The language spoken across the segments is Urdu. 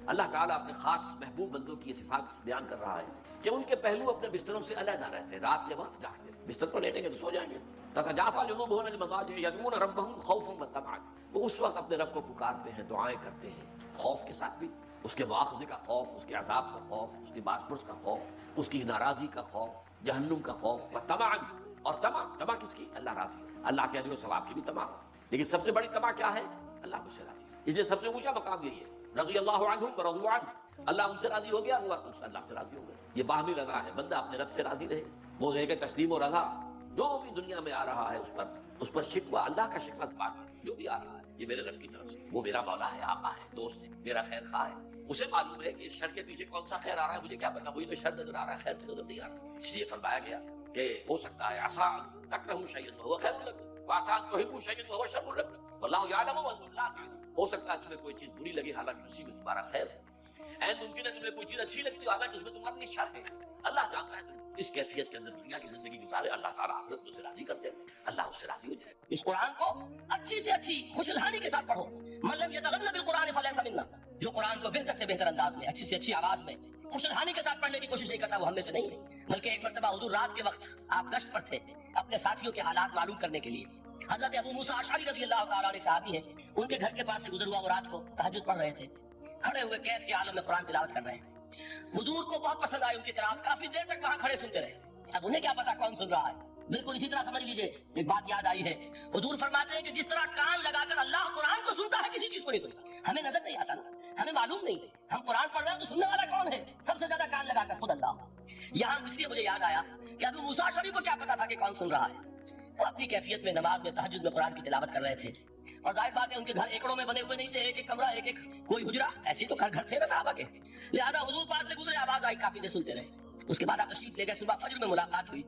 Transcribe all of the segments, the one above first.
اللہ تعالیٰ اپنے خاص محبوب بندوں کی یہ صفات بیان کر رہا ہے کہ ان کے پہلو اپنے بستروں سے علیحدہ رہتے ہیں، رات کے وقت جاگتے ہیں، بستر پر لیٹیں گے تو سو جائیں گے. تتجافى جنوبهم عن المضاجع يدعون ربهم خوفا وطمعا، وہ اس وقت اپنے رب کو پکارتے ہیں، دعائیں کرتے ہیں، خوف کے ساتھ بھی، اس کے مواخذے کا خوف، اس کے عذاب کا خوف، اس کی باز پرس کا خوف، اس کی ناراضی کا خوف، جہنم کا خوف، وطمعا، اور طمع کس کی؟ اللہ راضی، اللہ کے اجر و ثواب کی بھی طمع. لیکن سب سے بڑی طمع کیا ہے؟ اللہ مجھ سے راضی. اس لیے سب سے اونچا مقام یہی ہے، رضی اللہ عنہم ورضوا عنہ، اللہ ان سے راضی ہو گیا، وہ اللہ سے راضی ہو گئے. یہ باہمی رضا ہے، بندہ اپنے رب سے راضی رہے، وہ رہے گا تسلیم و رضا. جو بھی دنیا میں آ رہا ہے اس پر شکوہ، اللہ کا شکوہ بات، جو بھی آ رہا ہے یہ میرے رب کی طرف سے، وہ میرا مولا ہے، آقا ہے، دوست ہے، میرا خیر خواہ ہے. اسے معلوم ہے کہ اس شر کے پیچھے کون سا خیر آ رہا ہے، مجھے کیا پتا، مجھے تو شر نظر آ رہا ہے، خیر نظر نہیں آ رہا. اس لیے فرمایا گیا کہ ہو سکتا ہے عسیٰ ان تکرہوا شیئا وہو خیر لکم وعسیٰ ان تحبوا شیئا وہو شر لکم واللہ یعلم وانتم لا تعلمون. ہو سکتا ہے تمہیں کوئی چیز بری لگے حالانکہ اسی میں تمہارا خیر ہے. ممکن ہے تمہیں کوئی چیز اچھی لگتی ہو حالانکہ اس میں تمہارا لیے شر ہے. اللہ جانتا ہے تم اس کیفیت کے اندر دنیا کی زندگی گزارے، اللہ تعالیٰ آخرت میں اسے راضی کرتے ہیں، اللہ اس سے راضی ہو جائے. اس قرآن کو اچھی سے اچھی خوشلہانی کے ساتھ پڑھو. من لم یتغن بالقرآن فلیس منا، جو قرآن کو بہتر سے بہتر انداز میں، اچھی سے اچھی آواز میں، خوشلہانی کے ساتھ پڑھنے کی کوشش نہیں کرتا، وہ ہم میں سے نہیں ہے. بلکہ ایک مرتبہ حضور رات کے وقت آپ گشت پر تھے اپنے ساتھیوں کے حالات معلوم کرنے کے لیے. حضرت ابو موسیٰ اشعری رضی اللہ تعالیٰ عنہ ایک صحابی ہیں، ان کے گھر کے پاس سے گزر ہوا، وہ رات کو تہجد پڑھ رہے تھے، کھڑے ہوئے کیف کے عالم میں قرآن تلاوت کر رہے ہیں. حضور کو بہت پسند آئی ان کی تلاوت، کافی دیر تک وہاں کھڑے سنتے رہے. اب انہیں کیا پتا کون سن رہا ہے. بالکل اسی طرح سمجھ لیجئے ایک بات یاد آئی ہے، حضور فرماتے ہیں کہ جس طرح کان لگا کر اللہ قرآن کو سنتا ہے کسی چیز کو نہیں سنتا. ہمیں نظر نہیں آتا نا، ہمیں معلوم نہیں ہے، ہم قرآن پڑھ رہے ہیں تو سننے والا کون ہے؟ سب سے زیادہ کان لگا کر خود اللہ. یہاں اس لیے مجھے یاد آیا کہ ابو موسیٰ اشعری کو کیا پتا تھا کہ کون سن رہا ہے. وہ اپنی کیفیت میں نماز میں تہجد میں قرآن کی تلاوت کر رہے تھے، اور ظاہر بات ہے ان کے گھر ایکڑوں میں بنے ہوئے نہیں تھے، ایک ایک کمرہ، ایک ایک کوئی حجرہ، ایسے تو گھر تھے نا صحابہ کے. لہذا حضور پاس سے گزرے، آواز آئی، کافی دیر سنتے رہے. اس کے بعد آپ تشریف لے گئے، صبح فجر میں ملاقات ہوئی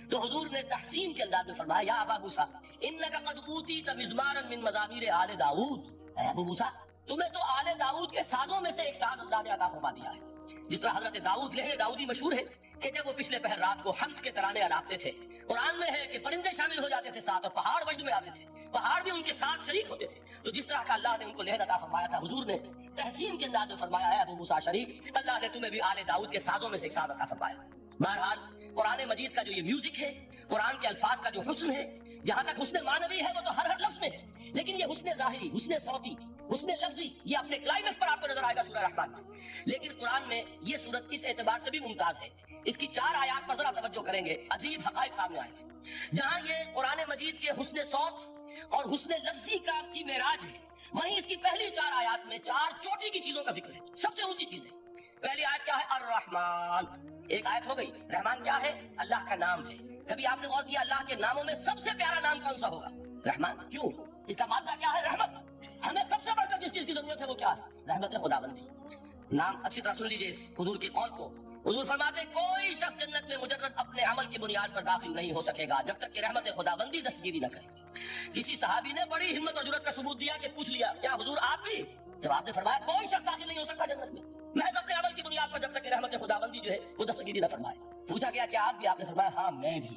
تو حضور نے تحسین کے انداز میں فرمایا، یا ابا موسیٰ انک قد اوتیت مزمارا من مزامیر آل داؤد. اے ابو موسیٰ، تمہیں تو آل داؤد کے سازوں میں سے ایک ساز اللہ نے عطا فرما دیا ہے. جس طرح حضرت داؤد، لہر داؤدی مشہور ہے کہ جب وہ پچھلے پہر رات کو حمد کے ترانے الاپتے تھے، قرآن میں ہے کہ پرندے شامل ہو جاتے تھے ساتھ، اور پہاڑ وجد میں آتے تھے، پہاڑ بھی ان کے ساتھ شریک ہوتے تھے. تو جس طرح کا اللہ نے ان کو لہر عطا فرمایا تھا، حضور نے تحسین کے انداز میں فرمایا ہے ابو موسیٰ اشعری، اللہ نے تمہیں بھی آل داؤد کے سازوں میں سے ایک ساز عطا فرمایا. بہرحال قرآن مجید کا جو یہ میوزک ہے، قرآن کے الفاظ کا جو حسن ہے، جہاں تک حسن معنوی ہے وہ تو ہر لفظ میں ہے، لیکن یہ حسن ظاہری، حسن صوتی، حسن لفظی، یہ اپنے کلائمیکس پر آپ کو نظر آئے گا سورہ رحمان میں. لیکن قرآن میں یہ سورت اس اعتبار سے بھی ممتاز ہے، اس کی 4 آیات پر ذرا توجہ کریں گے، عجیب حقائق سامنے آئیں گے. جہاں یہ قرآن مجید کے حسن صوت اور حسن لفظی کا کی معراج ہے، وہیں اس کی پہلی 4 آیات میں 4 چوٹی کی چیزوں کا ذکر ہے، سب سے اونچی چیز ہے. پہلی آیت کیا ہے؟ الرحمن. ایک آیت ہو گئی. رحمان کیا ہے؟ اللہ کا نام ہے. کبھی آپ نے غور کیا اللہ کے ناموں میں سب سے پیارا نام کون سا ہوگا؟ رحمان. کیوں؟ اس کا مادہ کیا ہے؟ رحمت. ہمیں سب سے بڑھ کر جس چیز کی ضرورت ہے وہ کیا ہے؟ رحمت خداوندی. نام اچھی طرح سن لیجیے اس حضور کے قول کو. حضور فرماتے کوئی شخص جنت میں مجرد اپنے عمل کی بنیاد پر داخل نہیں ہو سکے گا جب تک کہ رحمت خداوندی دستگیری نہ کرے. کسی صحابی نے بڑی ہمت اور جرأت کا ثبوت دیا کہ پوچھ لیا کیا حضور آپ بھی؟ جب آپ نے فرمایا کوئی شخص داخل نہیں ہو سکتا جنت میں محض اپنے عمل کی بنیاد پر جب تک کہ رحمت خداوندی جو ہے وہ دستگیری نہ فرمائے. پوچھا گیا کہ آپ بھی؟ آپ نے فرمایا ہاں میں بھی.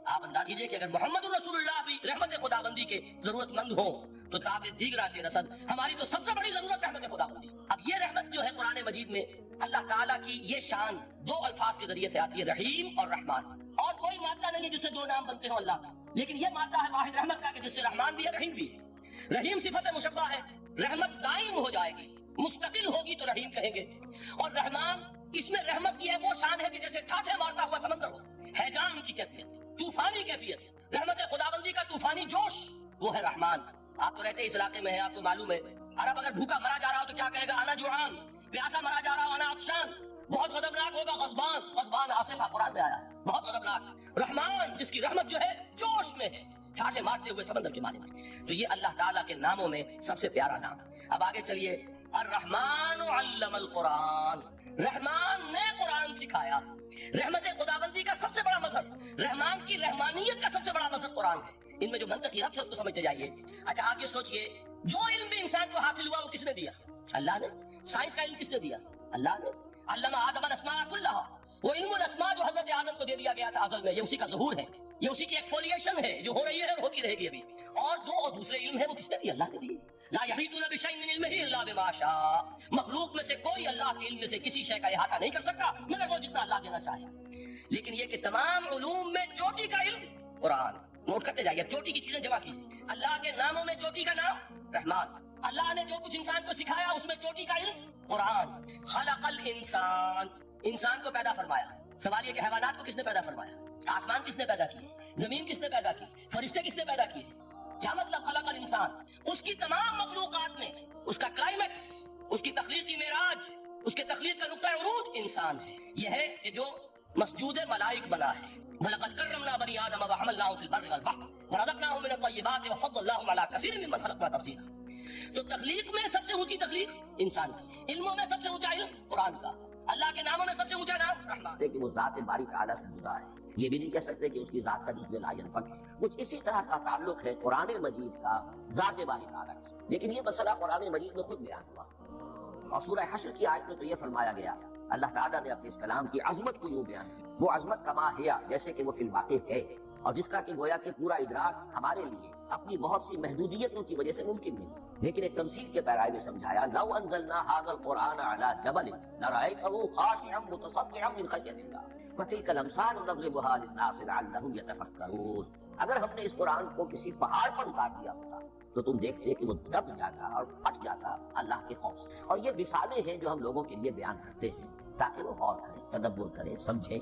آپ انداز کیجئے کہ اگر محمد الرسول اللہ بھی رحمت خداوندی کے ضرورت مند ہو تو تابع دیگراں چہ رسد ہماری تو سب سے بڑی ضرورت رحمت خداوندی. اب یہ رحمت جو ہے قرآن مجید میں اللہ تعالیٰ کی یہ شان 2 الفاظ کے ذریعے سے آتی ہے، رحیم اور رحمان. اور کوئی مادہ نہیں ہے جس سے 2 نام بنتے ہوں اللہ کا، لیکن یہ مادہ ہے واحد رحمت کا کہ جس سے رحمان بھی ہے رحیم بھی ہے. رحیم صفت مشبہ ہے، رحمت دائم ہو جائے گی، مستقل ہوگی تو رحیم کہیں گے. اور رحمان، اس میں رحمت کی ہے وہ شان ہے کہ جیسے ٹھاٹھے مارتا ہوا سمندر ہو، ہیجان کی کیفیت، طوفانی کیفیت. رحمت خداوندی کا طوفانی جوش وہ ہے رحمان. آپ تو رہتے اس علاقے میں ہیں، آپ کو معلوم ہے عرب اگر بھوکا مرا جا رہا ہو تو کیا کہے گا؟ انا جوعان. پیاسا مرا جا رہا ہو انا عطشان. بہت غضبناک ہوگا غضبان. غضبان آصفہ قرآن میں آیا، بہت غضبناک. رحمان جس کی رحمت جو ہے جوش میں ہے، ٹھاٹھے مارتے ہوئے سمندر کے مانند. تو یہ اللہ تعالیٰ کے ناموں میں سب سے پیارا نام. اب آگے چلیے. الرحمن علم القرآن. رحمان نے قرآن سکھایا. رحمت خداوندی کا سب سے بڑا مظہر، رحمان کی رحمانیت کا سب سے بڑا مظہر قرآن ہے. ان میں جو منطقی ربط ہے اس کو سمجھتے جائیے. اچھا آپ یہ سوچئے جو علم بھی انسان کو حاصل ہوا وہ کس نے دیا؟ اللہ نے. سائنس کا علم کس نے دیا؟ اللہ نے. علم آدم الاسماء کلھا. وہ علم الاسماء جو حضرت آدم کو دے دیا گیا تھا ازل میں، یہ اسی کا ظہور ہے، یہ اسی کی ایکسفولیشن ہے جو ہو رہی ہے اور ہوتی رہے گی ابھی. اور دوسرے علم ہے وہ کس نے دیے؟ اللہ نے دیے. لا یحیطون بشیء من علمہ الا بما شاء. مخلوق میں سے کوئی اللہ کے علم میں سے کسی شے کا احاطہ نہیں کر سکتا مگر وہ جتنا اللہ دینا چاہے. لیکن یہ کہ تمام علوم میں چوٹی کا علم قرآن. نوٹ کرتے جائیے, چوٹی کی چیزیں جمع کیجیے. اللہ کے ناموں میں چوٹی کا نام رحمان. اللہ نے جو کچھ انسان کو سکھایا اس میں چوٹی کا علم قرآن. خلق الانسان, انسان کو پیدا فرمایا. سوال یہ کہ حیوانات کو کس نے پیدا فرمایا؟ آسمان کس نے پیدا کیے؟ زمین کس نے پیدا کی؟ فرشتے کس نے پیدا کیے؟ کیا مطلب خلق الانسان؟ اس کی تمام مخلوقات میں اس کا کلائمیکس, اس کی تخلیق کی معراج, اس کے تخلیق کا نقطہ عروج انسان ہے. یہ ہے کہ جو مسجود ملائک بنا ہے. وَلَقَدْ كَرَّمْنَا بَنِي آدَمَ وَحَمَلْنَاهُمْ فِي الْبَرِّ وَالْبَحْرِ وَرَزَقْنَاهُم مِّنَ الطَّيِّبَاتِ وَفَضَّلْنَاهُمْ عَلَىٰ كَثِيرٍ مِّمَّنْ خَلَقْنَا تَفْضِيلًا. تو تخلیق میں سب سے اونچی تخلیق انسان کی, علموں میں سب سے اونچا علم قرآن کا, اللہ کے ناموں میں سب سے اونچا نام رحمان. کہ وہ ذات باری تعالیٰ سے جدا ہے. یہ بھی نہیں کہہ سکتے کہ اس کی ذات کا جزو لا ينفك. کچھ اسی طرح کا تعلق ہے قرآن مجید کا ذات باری تعالیٰ سے. لیکن یہ مسئلہ قرآن مجید میں خود بیان ہوا, اور سورہ حشر کی آیت میں تو یہ فرمایا گیا, اللہ تعالیٰ نے اپنے اس کلام کی عظمت کو یوں بیان کیا, وہ عظمت کما ہے جیسے کہ وہ فی الواقع ہے, اور جس کا کہ گویا کہ پورا ادراک ہمارے لیے اپنی بہت سی محدودیتوں کی وجہ سے ممکن نہیں. لیکن ایک تمثیل کے پیرائے میں سمجھایا, لو انزلنا هذا القرآن على جبل لرأيته خاشعا متصدعا من خشية الله وتلك الامثال نضربها للناس لعلهم يتفكرون. اگر ہم نے اس قرآن کو کسی پہاڑ پر اتار دیا ہوتا تو تم دیکھتے کہ وہ دب جاتا اور پھٹ جاتا اللہ کے خوف سے. اور یہ مثالیں ہیں جو ہم لوگوں کے لیے بیان کرتے ہیں تاکہ وہ غور کریں, تدبر کریں, سمجھیں.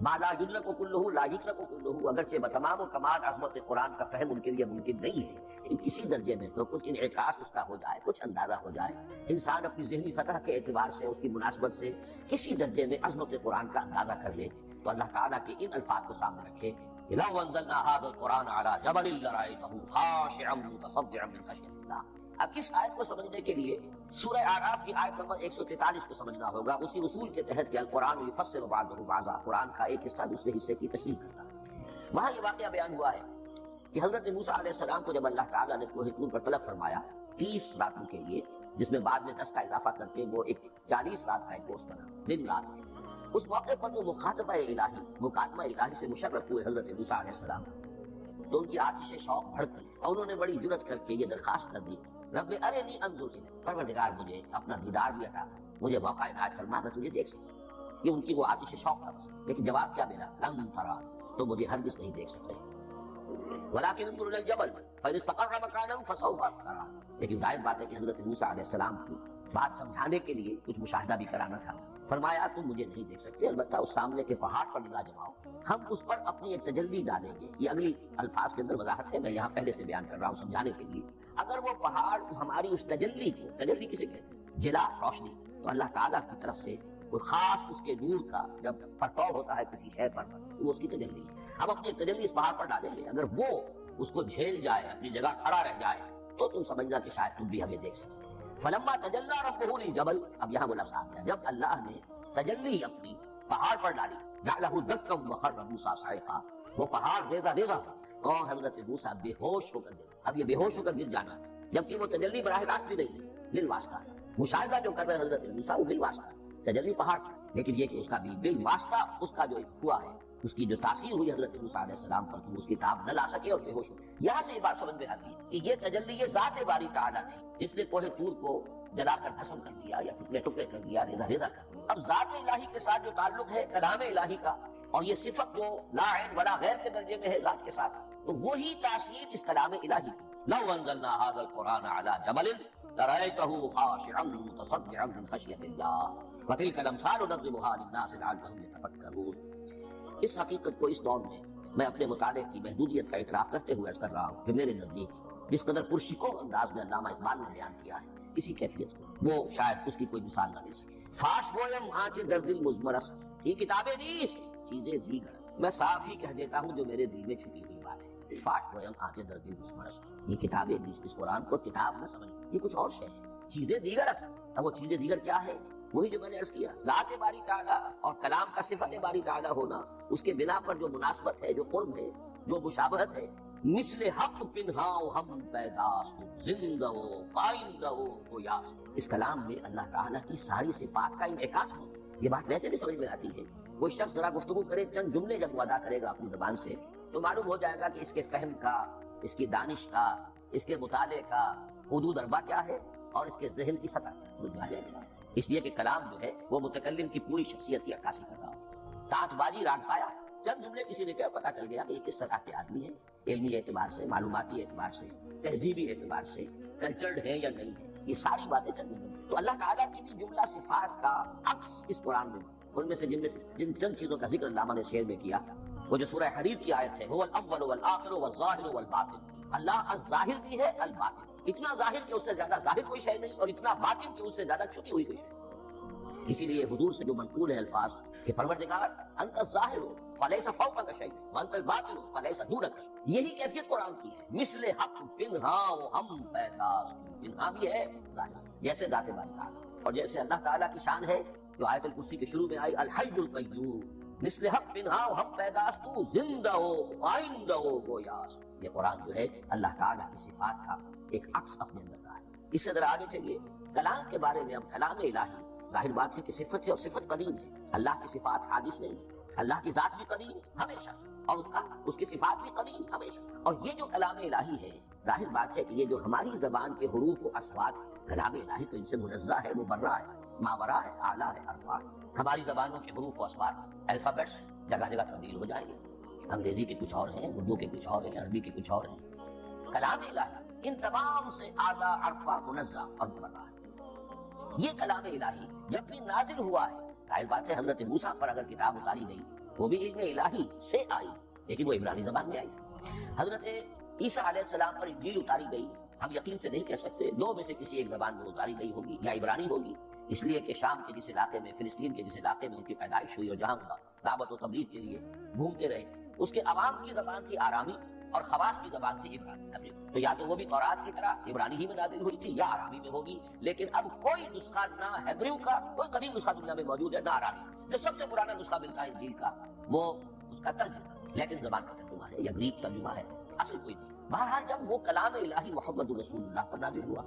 ما لا یدرک کلہ لا یدرک کلہ, اگرچہ بتمام و کمال عظمت قرآن کا فہم ان کے لیے ممکن نہیں ہے, لیکن کسی درجے میں تو کچھ انعکاس اس کا ہو جائے, کچھ اندازہ ہو جائے. انسان اپنی ذہنی سطح کے اعتبار سے, اس کی مناسبت سے کسی درجے میں عظمت قرآن کا اندازہ کر لے, تو اللہ تعالیٰ کے ان الفاظ کو سامنے رکھے, لو انزلنا هذا القرآن على جبل لرأيته خاشعا متصدعا من خشية الله. اب اس آیت کو سمجھنے کے لیے سورہ اعراف کی آیت نمبر 143 کو سمجھنا ہوگا, اسی اصول کے تحت کہ القرآن یفسر بعضه بعضا, قرآن کا ایک حصہ دوسرے حصے کی تشریح کرتا ہے. وہاں یہ واقعہ بیان ہوا ہے کہ حضرت موسیٰ علیہ السلام کو جب اللہ تعالیٰ نے کوہ طور پر طلب فرمایا 30 راتوں کے لیے, جس میں بعد میں 10 کا اضافہ کر کے وہ ایک 40 رات کا ایک کورس بنا, دن رات. اس موقع پر وہ مخاطبہ الہی, مکاتبہ الہی سے مشرف ہوئے حضرت موسیٰ علیہ السلام, تو ان کی آتش شوق بڑھ گئی اور انہوں نے بڑی جرأت کر کے یہ درخواست کر دی, رب ارنی انظر الیک, پروردگار مجھے اپنا دیدار بھی عطا کر, مجھے موقع عنایت فرما, میں تجھے دیکھ سکوں. یہ ان کی وہ آتش شوق کا مسئلہ. لیکن جواب کیا ملا, لن ترانی, تو مجھے ہرگز نہیں دیکھ سکتے, ولکن انظر الی الجبل فإن استقر مکانہ فسوف ترانی. لیکن ظاہر بات ہے کہ حضرت موسیٰ علیہ السلام کو بات سمجھانے کے لیے کچھ مشاہدہ بھی کرانا تھا. فرمایا تم مجھے نہیں دیکھ سکتے, البتہ اس سامنے کے پہاڑ پر نگاہ جماؤ, ہم اس پر اپنی ایک تجلی ڈالیں گے. یہ اگلی الفاظ کے اندر وضاحت ہے, میں یہاں پہلے سے بیان کر رہا ہوں سمجھانے کے لیے. اگر وہ پہاڑ ہماری اس تجلی کو, تجلی کسے کہتے ہیں, جلا, روشنی, تو اللہ تعالیٰ کی طرف سے کوئی خاص اس کے نور کا جب پرتو ہوتا ہے کسی شے پر, وہ اس کی تجلی ہے. ہم اپنی ایک تجلی اس پہاڑ پر ڈالیں گے, اگر وہ اس کو جھیل جائے, اپنی جگہ کھڑا رہ جائے, تو تم سمجھنا کہ شاید تم بھی ہمیں دیکھ سکتے. فلما تجلی ربہ للجبل, اب یہاں وہ لفظ آ گیا, جب اللہ نے تجلی اپنی پہاڑ پر ڈالی, جعلہ دکا وخر موسیٰ صعقا, وہ پہاڑ ریزہ ریزہ اور حضرت موسیٰ بے ہوش ہو کر گر. اب یہ بے ہوش ہو کر گر جانا, جبکہ وہ تجلی براہ راست بھی نہیں ہے, بالواسطہ. مشاہدہ جو کر رہے حضرت موسیٰ وہ بالواسطہ, تجلی پہاڑ پر, لیکن یہ کہ اس کا بھی بالواسطہ اس کا جو ہوا ہے, اس کی جو تاثیر ہوئی حضرت موسیٰ علیہ السلام پر, تو اس کی تاب نہ لا سکے اور بے ہوش ہو. یہاں سے یہ بات سمجھ میں آتی ہے کہ یہ تجلی یہ ذات باری تعالیٰ تھی, اس نے کوہ طور کو جلا کر بھسم کر دیا یا ٹکڑے ٹکڑے کر دیا, ریزہ ریزہ کر. اب ذات الہی کے ساتھ جو تعلق ہے کلام الہی کا, اور یہ صفت جو لا عین ولا غیر کے درجے میں ہے ذات کے ساتھ, تو وہی تاثیر اس کلام الہی کی. لو انزلنا هذا القرآن على جبل لرأيته خاشعا متصدعا من خشية الله وتلك الامثال نضربها للناس لعلهم يتفكرون. اس حقیقت کو اس دور میں میں اپنے مطالعے کی محدودیت کا اعتراف کرتے ہوئے عرض کر رہا ہوں کہ میرے نزدیک جس قدر پرشکو انداز میں علامہ اقبال نے بیان کیا ہے اسی کیفیت کو, وہ شاید اس کی کوئی مثال نہ مل سکے. فاش گویم آنچ در دل مزمرست, یہ کتابیں نیست چیزیں دیگر. میں صاف ہی کہہ دیتا ہوں جو میرے دل میں چھپی ہوئی بات ہے. فاش گویم آنچ در دل مزمرست, یہ کتابیں نیست, اس قرآن کو کتاب نہ سمجھ, یہ کچھ اور شے ہے, چیزیں دیگر است. اب وہ چیزیں دیگر کیا ہے, وہی جو میں نے عرض کیا, ذات باری تعالیٰ اور کلام کا صفت باری تعالیٰ ہونا, اس کے بنا پر جو مناسبت ہے, جو قرب ہے, جو مشابہت ہے. مثل حق پنہاؤ ہم پیداست, زندہ ہو پائندہ ہو یاس. اس کلام میں اللہ تعالیٰ کی ساری صفات کا انعکاس ہو. یہ بات ویسے بھی سمجھ میں آتی ہے, کوئی شخص ذرا گفتگو کرے, چند جملے جب وہ ادا کرے گا اپنی زبان سے, تو معلوم ہو جائے گا کہ اس کے فہم کا, اس کی دانش کا, اس کے مطالعے کا, حدود اربع کیا ہے اور اس کے ذہن کی سطح سمجھ میں آ جائے گا. اس لیے کہ کلام جو ہے وہ متکلم کی پوری شخصیت کی عکاسی کر رہا ہو. تانت بازی راگ پایا، چند جملے کسی نے کہا، پتا چل گیا کہ یہ کس طرح کے آدمی ہیں، علمی اعتبار سے، معلوماتی اعتبار سے، تہذیبی اعتبار سے کلچرڈ ہے یا نہیں ہے. یہ ساری باتیں چند جملے. تو اللہ تعالیٰ کی بھی جملہ صفات کا عکس اس قرآن میں، ان میں سے جن چند چیزوں کا ذکر علامہ نے شعر میں کیا، وہ جو سورہ حدید کی آیت ہے، هو الاول والآخر والظاہر والباطن. اللہ الظاہر بھی ہے، الباطن. اتنا ظاہر کہ اس سے زیادہ ظاہر کوئی شے نہیں، اور اتنا باطن کہ اس سے زیادہ چھپی ہوئی کوئی شے. اسی لیے حضور سے جو منقول ہے الفاظ کہ پروردگار انت الظاہر فلیس فوقک شیء وانت الباطن فلیس دونک شیء. یہی کیفیت قرآن کی ہے. مثل حق پنہا و ہم پیداست. پنہا بھی ہے، ظاہر جیسے ذات باری تعالیٰ، اور جیسے اللہ تعالیٰ کی شان ہے جو آیت الکرسی کے شروع میں آئی، الحی القیوم. مثل حق پنہا و ہم پیداست، زندہ ہو آئندہ ہو گویاست. یہ قرآن جو ہے اللہ تعالیٰ کی صفات کا ایک عکس اپنے اندر کا ہے. اس سے ذرا آگے چلیے. کلام کے بارے میں ہم کلام الہی، ظاہر بات ہے کہ صفت ہے اور صفت قدیم ہے. اللہ کی صفات حادث نہیں ہے. اللہ کی ذات بھی قدیم ہمیشہ سے، اور اس کی صفات بھی قدیم ہمیشہ سے. اور یہ جو کلام الہی ہے، ظاہر بات ہے کہ یہ جو ہماری زبان کے حروف و اصوات، کلام الہی تو ان سے منزہ ہے، مبرہ ہے، ماورا ہے، اعلیٰ ہے، عرفا ہے. ہماری زبانوں کے حروف و اصوات، الفابیٹس جگہ جگہ تبدیل ہو جائیں گے. انگریزی کے کچھ اور ہیں، اردو کے کچھ اور ہیں، عربی کے کچھ اور ہیں. کلام الہی ان تمام سے اعلیٰ، عرفا، منزہ اور مبرہ ہے. یہ کلام الہی جب بھی نازل ہوا ہے، ظاہر بات ہے حضرت موسیٰ پر اگر کتاب اتاری گئی وہ بھی علم الہی سے آئی، لیکن وہ عبرانی زبان میں آئی. حضرت عیسیٰ علیہ السلام پر انجیل اتاری گئی، ہم یقین سے نہیں کہہ سکتے، دو میں سے کسی ایک زبان میں اتاری گئی ہوگی، یا عبرانی ہوگی، اس لیے کہ شام کے جس علاقے میں، فلسطین کے جس علاقے میں ان کی پیدائش ہوئی اور جہاں دعوت و تبلیغ کے لیے گھومتے رہے، اس کے عوام کی زبان تھی آرامی اور خواص کی زبان تھی عبرانی. تو یا تو وہ بھی تورات کی طرح عبرانی ہی میں نازل ہوئی تھی یا آرامی میں ہوگی. لیکن اب کوئی نسخہ نہ ہیبریو کا، کوئی قدیم نسخہ دنیا میں موجود ہے، نہ آرامی کا. جو سب سے پرانا نسخہ ملتا ہے انجیل کا، وہ اس کا ترجمہ لیٹن زبان کا ترجمہ ہے یا گریک ترجمہ ہے، اصل کوئی نہیں. بہرحال جب وہ کلام الہی محمد رسول اللہ پر نازل ہوا،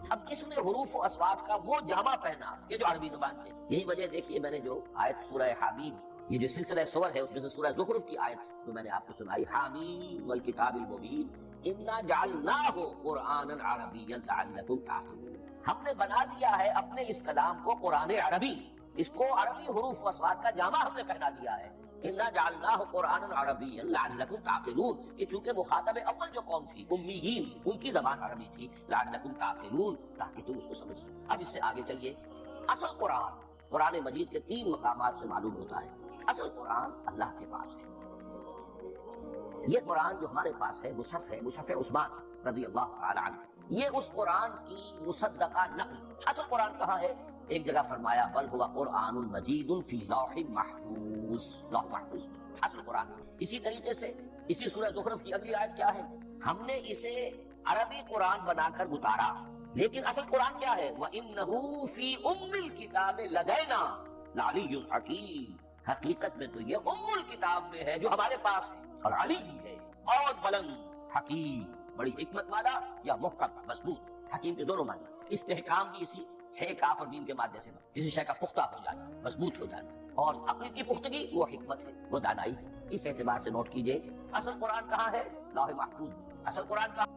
اب اس نے حروف و اصوات کا وہ جامہ پہنا کہ جو عربی زبان میں. یہی وجہ دیکھیے میں نے جو آیت سورہ حامیم، یہ جو سلسلہ سور ہے اس میں سے سورہ زخرف کی آیت جو میں نے آپ کو سنائی، حامیم والکتاب المبین انا جعلناہ قرآنا عربیا لعلکم تعقلون. ہم نے بنا دیا ہے اپنے اس کلام کو قرآن عربی، اس کو عربی حروف و اصوات کا جامہ ہم نے پہنا دیا ہے. انا جعلناہ قرآنا عربیا لعلکم تعقلون، کہ چونکہ مخاطب اول جو قوم تھی امیین، ان کی زبان عربی تھی، لعلکم تعقلون، تاکہ تم اس کو سمجھ سکو. اب اس سے آگے چلیے. اصل قرآن مجید کے 3 مقامات سے معلوم ہوتا ہے اصل قرآن اللہ کے پاس ہے. یہ قرآن جو ہمارے پاس ہے مصحف عثمان رضی اللہ تعالی عنہ، یہ اس قرآن کی مصدقہ نقل. اصل قرآن کہاں ہے؟ ایک جگہ فرمایا بل هو قرآن مجید فی لوح محفوظ. لوح محفوظ اصل قرآن. اسی طریقے سے اسی سورہ زخرف کی اگلی آیت کیا ہے؟ ہم نے اسے عربی قرآن بنا کر اتارا، لیکن اصل قرآن کیا ہے؟ وَإِنَّهُ فِي أُمِّ الْكِتَابِ لَدَيْنَا لَعَلِيٌّ حَكِيمٌ. حقیقت میں تو یہ ام الکتاب میں ہے جو ہمارے پاس ہے، اور علی بھی ہے، بہت بلند، حکیم، بڑی حکمت والا، یا محکم، مضبوط. حکیم کے دونوں معنی. استحکام بھی اسی ہے کاف اور میم کے مادے سے، کسی شے کا پختہ ہو جانا، مضبوط ہو جانا. اور عقل کی پختگی وہ حکمت ہے، وہ دانائی ہے. اس اعتبار سے نوٹ کیجئے اصل قرآن کہاں ہے؟ لوح محفوظ. اصل قرآن کہاں